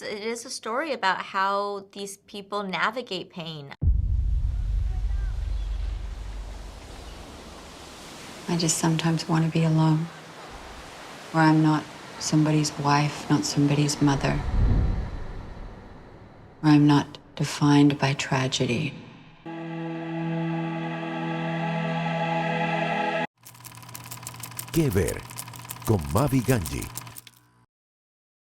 It is a story about how these people navigate pain. I just sometimes want to be alone, where I'm not somebody's wife, not somebody's mother, where I'm not defined by tragedy. Qué Ver, con Mavi Ganji.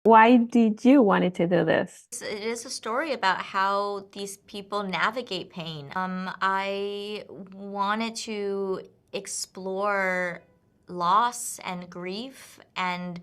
Why did you want to do this? It is a story about how these people navigate pain. I wanted to explore loss and grief and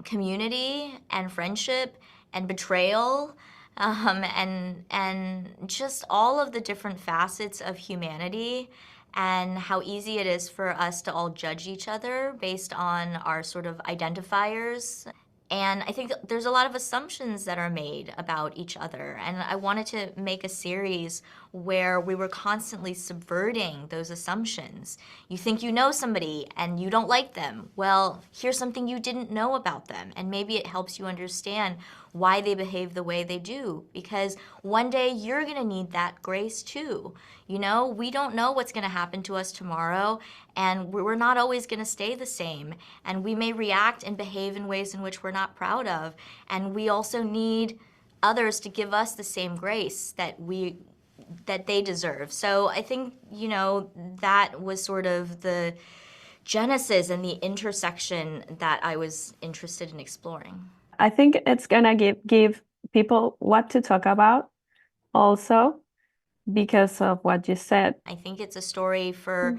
community and friendship and betrayal and just all of the different facets of humanity and how easy it is for us to all judge each other based on our sort of identifiers. And I think there's a lot of assumptions that are made about each other. And I wanted to make a series where we were constantly subverting those assumptions. You think you know somebody and you don't like them. Well, here's something you didn't know about them. And maybe it helps you understand why they behave the way they do. Because one day you're gonna need that grace too. You know, we don't know what's gonna happen to us tomorrow, and we're not always gonna stay the same. And we may react and behave in ways in which we're not proud of. And we also need others to give us the same grace that they deserve. So I think, you know, that was sort of the genesis and the intersection that I was interested in exploring. I think it's gonna give people what to talk about also because of what you said. I think it's a story for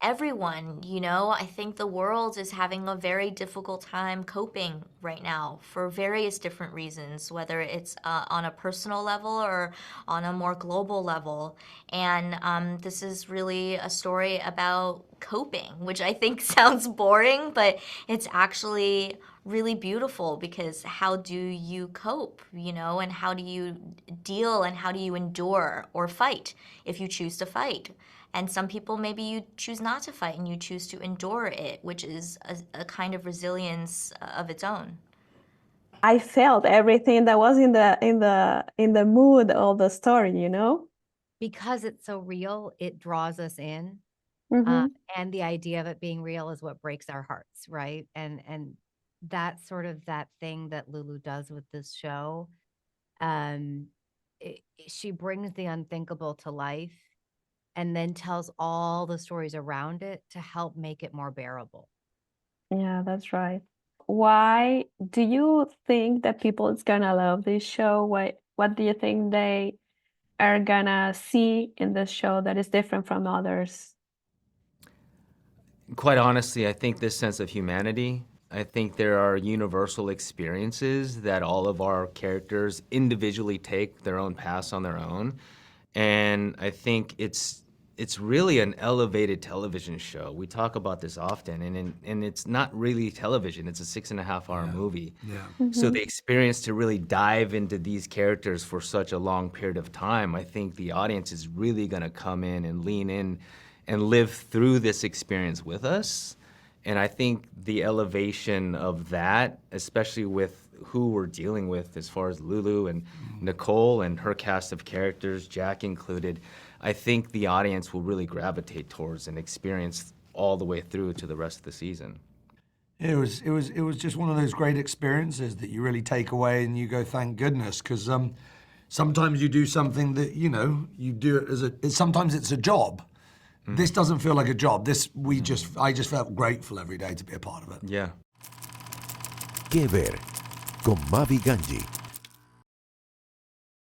everyone, you know. I think the world is having a very difficult time coping right now for various different reasons, whether it's on a personal level or on a more global level. And this is really a story about coping, which I think sounds boring, but it's actually really beautiful because how do you cope, you know, and how do you deal and how do you endure or fight if you choose to fight? And some people, maybe you choose not to fight and you choose to endure it, which is a kind of resilience of its own. I felt everything that was in the mood of the story, you know? Because it's so real, it draws us in. Mhm. And the idea of it being real is what breaks our hearts, right? And that's sort of that thing that Lulu does with this show. She brings the unthinkable to life and then tells all the stories around it to help make it more bearable. Yeah, that's right. Why do you think that people is gonna love this show? What do you think they are gonna see in this show that is different from others? Quite honestly, I think this sense of humanity. I think there are universal experiences that all of our characters individually take their own paths on their own. And I think it's really an elevated television show. We talk about this often, and it's not really television. It's a 6.5-hour movie. Yeah. So the experience to really dive into these characters for such a long period of time, I think the audience is really gonna come in and lean in and live through this experience with us. And I think the elevation of that, especially with who we're dealing with as far as Lulu and Nicole and her cast of characters, Jack included, I think the audience will really gravitate towards and experience all the way through to the rest of the season. It was just one of those great experiences that you really take away and you go, thank goodness, because sometimes you do something that, you know, you do it sometimes it's a job. This doesn't feel like a job. I just felt grateful every day to be a part of it. Yeah. Qué Ver, con Mavi Ganji.